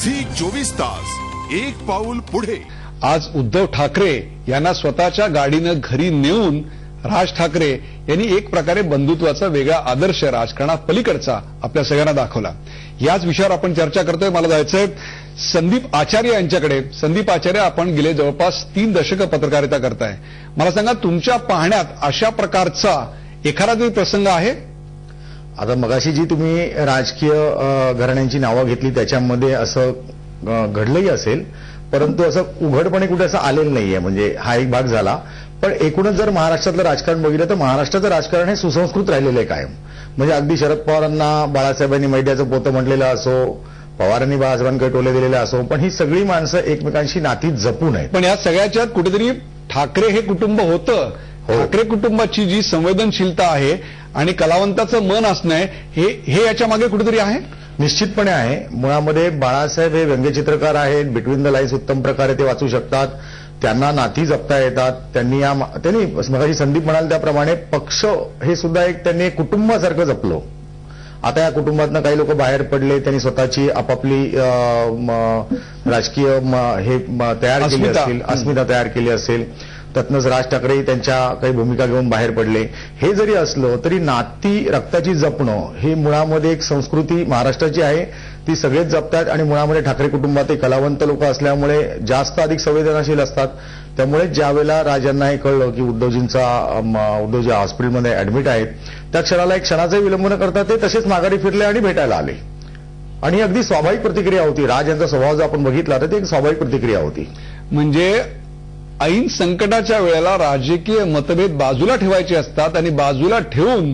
Zee 24 एक पाऊल पुढे। आज उद्धव ठाकरे यांना स्वतःच्या गाडीनं घरी नेऊन राज ठाकरे यांनी एक प्रकारे बंधुत्वाचा वेगळा आदर्श राजकारणात पलीकडचा आपल्या सगळ्यांना दाखवला। याच विषयावर आपण चर्चा करतोय। मला जायचंय संदीप आचार्य यांच्याकडे। संदीप आचार्य, आपण गेले जवळपास 3 दशक पत्रकारिता करताय। मला सांगा, तुमच्या पाहण्यात अशा प्रकारचा एखादा तरी प्रसंग आहे? आता मगाशी जी तुम्ही राजकीय घराण्यांची नावं घेतली त्याच्यामध्ये असं घडलंही असेल, परंतु असं उघडपणे कुठे असं आलेलं नाहीये। म्हणजे हा एक भाग झाला। पण एकूणच जर महाराष्ट्रातलं राजकारण बघितलं तर महाराष्ट्राचं राजकारण हे सुसंस्कृत राहिलेलं आहे कायम। म्हणजे अगदी शरद पवारांना बाळासाहेबांनी मैद्याचं पोतं म्हटलेलं असो, पवारांनी बाळासाहेबांकडे टोले दिलेले असो, पण ही सगळी माणसं एकमेकांशी नाती जपून आहेत। पण या सगळ्याच्यात कुठेतरी ठाकरे हे कुटुंब होतं। ठाकरे कुटुंबाची जी संवेदनशीलता आहे आणि कलावंताचं मन असणं हे याच्या मागे कुठेतरी आहे। निश्चितपणे आहे। मुळामध्ये बाळासाहेब हे व्यंगचित्रकार आहेत। बिटवीन द लाईन्स उत्तम प्रकारे ते वाचू शकतात। त्यांना नाती जपता येतात। त्यांनी मगाशी संदीप म्हणाल त्याप्रमाणे पक्ष हे सुद्धा त्यांनी कुटुंबासारखं जपलं। आता या कुटुंबातनं काही लोक बाहेर पडले, त्यांनी स्वतःची आपापली राजकीय तयार केली असेल, अस्मिता तयार केली असेल। त्यातनंच राज ठाकरेही त्यांच्या काही भूमिका घेऊन बाहेर पडले। हे जरी असलं तरी नाती रक्ताची जपणं हे मुळामध्ये एक संस्कृती महाराष्ट्राची आहे। ती सगळेच जपतात आणि मुळामध्ये ठाकरे कुटुंबात कलावंत लोक असल्यामुळे जास्त अधिक संवेदनशील असतात। त्यामुळे ज्यावेळेला राजांना हे कळलं की उद्धवजी हॉस्पिटलमध्ये ऍडमिट आहेत, त्या क्षणाला एक क्षणाचाही विलंब न करता ते तसेच माघारी फिरले आणि भेटायला आले। आणि ही अगदी स्वाभाविक प्रतिक्रिया होती। राज यांचा स्वभाव जर आपण बघितला तर ती एक स्वाभाविक प्रतिक्रिया होती। म्हणजे ऐन संकटाच्या वेळेला राजकीय मतभेद बाजूला ठेवायचे असतात आणि बाजूला ठेवून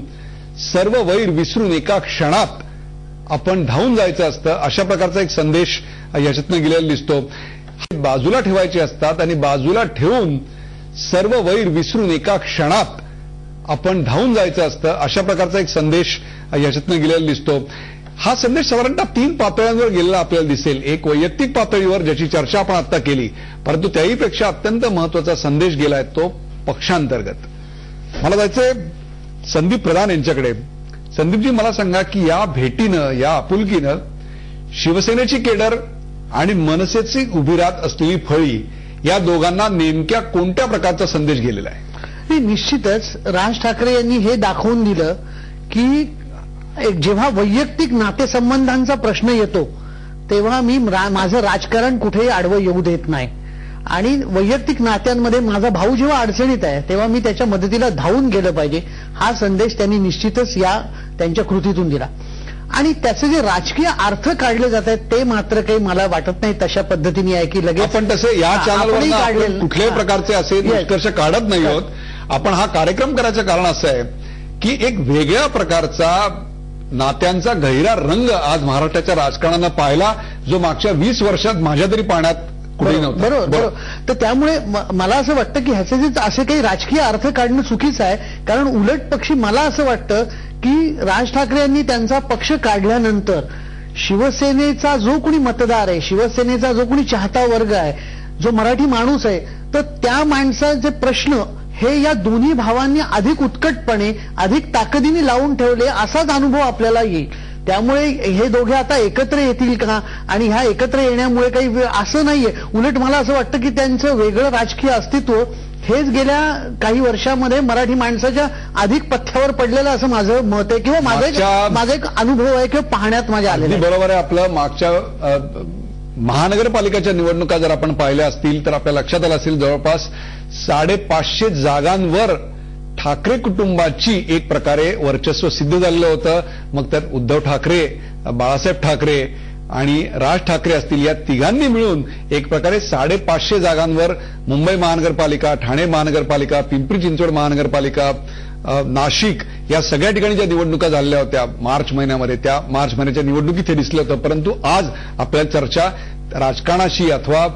सर्व वैर विसरून एका क्षणात आपण धावून जायचं असतं। अशा प्रकारचा एक संदेश याच्यातनं गेलेला दिसतो। बाजूला ठेवायचे असतात आणि बाजूला ठेवून सर्व वैर विसरून एका क्षणात आपण धावून जायचं असतं। अशा प्रकारचा एक संदेश याच्यातनं गेलेला दिसतो। हा संदेश साधारणतः 3 पातळ्यांवर गेलेला आपल्याला दिसेल। एक वैयक्तिक पातळीवर ज्याची चर्चा आपण आता केली, परंतु त्याहीपेक्षा अत्यंत महत्वाचा संदेश गेलाय तो पक्षांतर्गत। मला जायचंय संदीप प्रधान यांच्याकडे। संदीपजी, मला सांगा की या भेटीनं, या आपुलकीनं शिवसेनेची केडर आणि मनसेची उभी राहत असलेली फळी या दोघांना नेमक्या कोणत्या प्रकारचा संदेश गेलेला आहे? निश्चितच राज ठाकरे यांनी हे दाखवून दिलं की जेव्हा वैयक्तिक नातेसंबंधांचा प्रश्न येतो तेव्हा मी माझं राजकारण कुठेही आडवं येऊ देत नाही। आणि वैयक्तिक नात्यांमध्ये माझा भाऊ जेव्हा अडचणीत आहे तेव्हा मी त्याच्या मदतीला धावून गेलं पाहिजे, हा संदेश त्यांनी निश्चितच या त्यांच्या कृतीतून दिला। आणि त्याचे जे राजकीय अर्थ काढले जात आहेत ते मात्र काही मला वाटत नाही तशा पद्धतीने आहे की लगेच आपण तसे या चॅनलवर कुठल्याही प्रकारचे असे निष्कर्ष काढत नाही आहोत। आपण हा कार्यक्रम करायचं कारण असं आहे की एक वेगळ्या प्रकारचा नात्यांचा गहिरा रंग आज महाराष्ट्राच्या राजकारणानं पाहिला, जो मागच्या 20 वर्षात माझ्या तरी पाहण्यात कुठेही नव्हता। बरोबर। तर त्यामुळे मला असं वाटतं की ह्याचे जे असे काही राजकीय अर्थ काढणं चुकीचं आहे। कारण उलट पक्षी मला असं वाटतं की राज ठाकरे यांनी त्यांचा पक्ष काढल्यानंतर शिवसेनेचा जो कोणी मतदार आहे, शिवसेनेचा जो कोणी चाहता वर्ग आहे, जो मराठी माणूस आहे, तर त्या माणसाचे प्रश्न हे या दोन्ही भावांनी अधिक उत्कटपणे, अधिक ताकदीने लावून ठेवले, असाच अनुभव आपल्याला येईल। त्यामुळे हे दोघे आता एकत्र येतील का आणि ह्या एकत्र येण्यामुळे काही असं नाहीये। उलट मला असं वाटतं की त्यांचं वेगळं राजकीय अस्तित्व हेच गेल्या काही वर्षामध्ये मराठी माणसाच्या अधिक पथ्यावर पडलेलं असं माझं मत आहे किंवा माझा एक अनुभव आहे किंवा पाहण्यात माझ्या आलेला। बरोबर आहे आपलं। मागच्या महानगरपालिकेच्या निवडणुका जर आपण पाहिल्या असतील तर आपल्या लक्षात आलं असेल जवळपास 550 जागांवर ठाकरे कुटुंबाची एक प्रकारे वर्चस्व सिद्ध झालेलं होतं। मग त्यात उद्धव ठाकरे, बाळासाहेब ठाकरे आणि राज ठाकरे असतील, या तिघांनी मिळून एक प्रकारे 550 जागांवर मुंबई महानगरपालिका, ठाणे महानगरपालिका, पिंपरी चिंचवड महानगरपालिका, नाशिक या सगळ्या ठिकाणी ज्या निवडणुका झालेल्या होत्या मार्च महिन्यामध्ये, त्या मार्च महिन्याच्या निवडणुकीत हे दिसलं होतं। परंतु आज आपल्याला चर्चा राजकारणाशी अथवा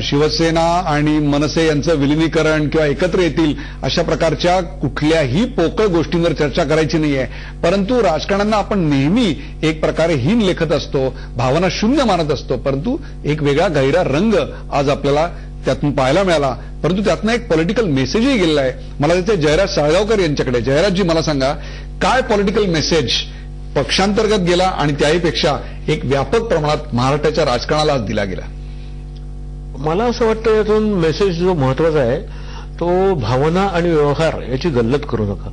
शिवसेना आणि मनसे यांचं विलिनीकरण किंवा एकत्र येतील अशा प्रकारच्या कुठल्याही पोकळ गोष्टींवर चर्चा करायची नाहीये। परंतु राजकारण्यांना आपण नेहमी एक प्रकारे हीन लेखत असतो, भावना शून्य मानत असतो, परंतु एक वेगळा गहिरा रंग आज आपल्याला त्यातून पाहायला मिळाला। परंतु त्यातनं एक पॉलिटिकल मेसेजही गेलेला आहे। मला त्याचे जयराज साळगावकर यांच्याकडे। जयराजजी, मला सांगा काय पॉलिटिकल मेसेज पक्षांतर्गत गेला आणि त्याहीपेक्षा एक व्यापक प्रमाणात महाराष्ट्राच्या राजकारणाला आज दिला गेला. मला असं वाटतं यातून मेसेज जो महत्वाचा आहे तो भावना आणि व्यवहार याची गल्लत करू नका.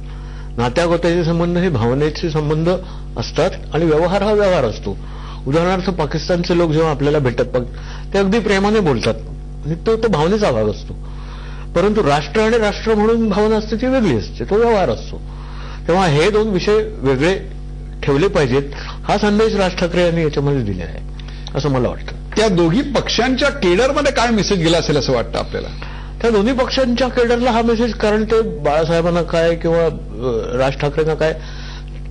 नात्यागोत्याचे संबंध हे भावनेचे संबंध असतात आणि व्यवहार हा व्यवहार असतो. उदाहरणार्थ पाकिस्तानचे लोक जेव्हा आपल्याला भेटतात ते अगदी प्रेमाने बोलतात, तो भावनेचा भाग असतो. परंतु राष्ट्र आणि राष्ट्र म्हणून भावना असते ती वेगळी असते, तो व्यवहार असतो. तेव्हा हे दोन विषय वेगळे ठेवले पाहिजेत, हा संदेश राज ठाकरे यांनी याच्यामध्ये दिला आहे असं मला वाटतं. त्या दोघी पक्षांच्या केडरमध्ये काय मेसेज गेला असेल असं वाटतं आपल्याला? त्या दोन्ही पक्षांच्या केडरला हा मेसेज, कारण ते बाळासाहेबांना काय किंवा राज ठाकरेंना काय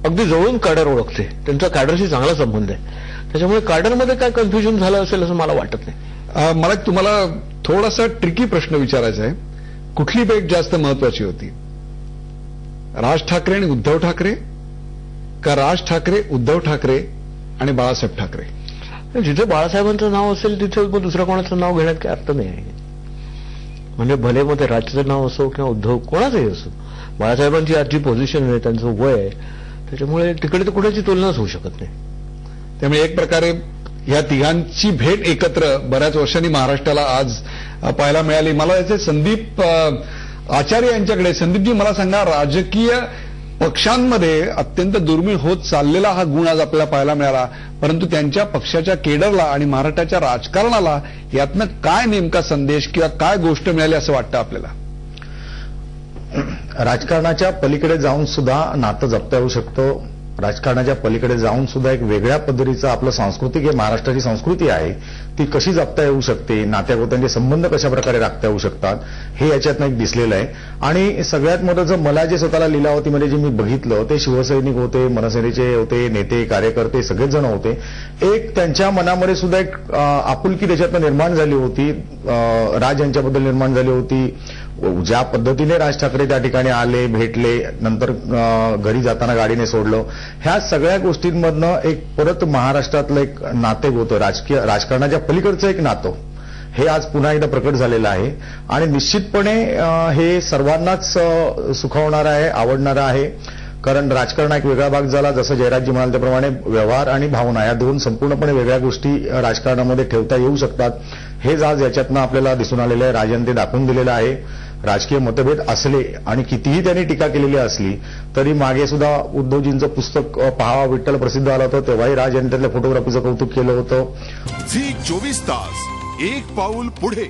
अगदी जवळून कॅडर ओळखते, त्यांचा कॅडरशी चांगला संबंध आहे. त्याच्यामुळे कॅडरमध्ये काय कन्फ्युजन झालं असेल असं मला वाटत नाही. मला तुम्हाला थोडासा ट्रिकी प्रश्न विचारायचा आहे. कुठली भेट जास्त महत्वाची होती, राज ठाकरे आणि उद्धव ठाकरे का राज ठाकरे, उद्धव ठाकरे आणि बाळासाहेब ठाकरे? जिथे बाळासाहेबांचं नाव असेल तिथे मग दुसऱ्या कोणाचं नाव घेण्यात काही अर्थ नाही आहे. म्हणजे भले मग ते राजचं नाव असो किंवा उद्धव कोणाचंही असो, बाळासाहेबांची आजची पोझिशन आहे, त्यांचं वय आहे, त्याच्यामुळे तिकडे तर कुणाची तुलनाच होऊ शकत नाही. त्यामुळे एक प्रकारे या तिघांची भेट एकत्र बऱ्याच वर्षांनी महाराष्ट्राला आज पाहायला मिळाली. मला याचे संदीप आचार्य यांच्याकडे. संदीपजी, मला सांगा, राजकीय पक्षांमध्ये अत्यंत दुर्मिळ होत चाललेला हा गुण आज आपल्याला पाहायला मिळाला, परंतु त्यांच्या पक्षाच्या केडरला आणि महाराष्ट्राच्या राजकारणाला यातनं काय नेमका संदेश किंवा काय गोष्ट मिळाली असं वाटतं आपल्याला? राजकारणाच्या पलीकडे जाऊन सुद्धा नातं जपता येऊ शकतो. राजकारणाच्या पलीकडे जाऊन सुद्धा एक वेगळ्या पद्धतीचं आपलं सांस्कृतिक, हे महाराष्ट्राची संस्कृती आहे, ती कशी जपता येऊ शकते, नात्यागोत्यांचे संबंध कशा प्रकारे राखता येऊ शकतात, हे याच्यातनं एक दिसलेलं आहे. आणि सगळ्यात महत्त्वाचं, मला जे स्वतःला लीलावतीमध्ये जे मी बघितलं ते शिवसैनिक होते, मनसेनेचे होते, नेते, कार्यकर्ते सगळेच जण होते. एक त्यांच्या मनामध्ये सुद्धा एक आपुलकी त्याच्यातनं निर्माण झाली होती, राज यांच्याबद्दल निर्माण झाली होती. ज्या पद्धतीने राज ठाकरे त्या ठिकाणी आले, भेटले, नंतर घरी जाताना गाडीने सोडलं, ह्या सगळ्या गोष्टींमधनं एक परत महाराष्ट्रातलं एक नाते होतं, राजकारणाच्या पलीकडचं एक नातं, हे आज पुन्हा एकदा प्रकट झालेलं आहे. आणि निश्चितपणे हे सर्वांनाच सुखावणारं आहे, आवडणारं आहे. कारण राजकारण एक वेगळा भाग झाला. जसं जयराजजी म्हणाले त्याप्रमाणे व्यवहार आणि भावना या दोन संपूर्णपणे वेगळ्या गोष्टी राजकारणामध्ये ठेवता येऊ शकतात. हेच आज याच्यातनं आपल्याला दिसून आलेलं आहे. राजांनी ते दाखवून दिलेलं आहे. राजकीय मतभेद असले आणि कितीही त्यांनी टीका केलेली असली तरी मागे सुद्धा उद्धवजींचं पुस्तक पहावा विठ्ठल प्रसिद्ध आलं होतं, तेव्हाही राज यांनी त्यातल्या फोटोग्राफीचं कौतुक केलं होतं. झी 24 तास, एक पाऊल पुढे.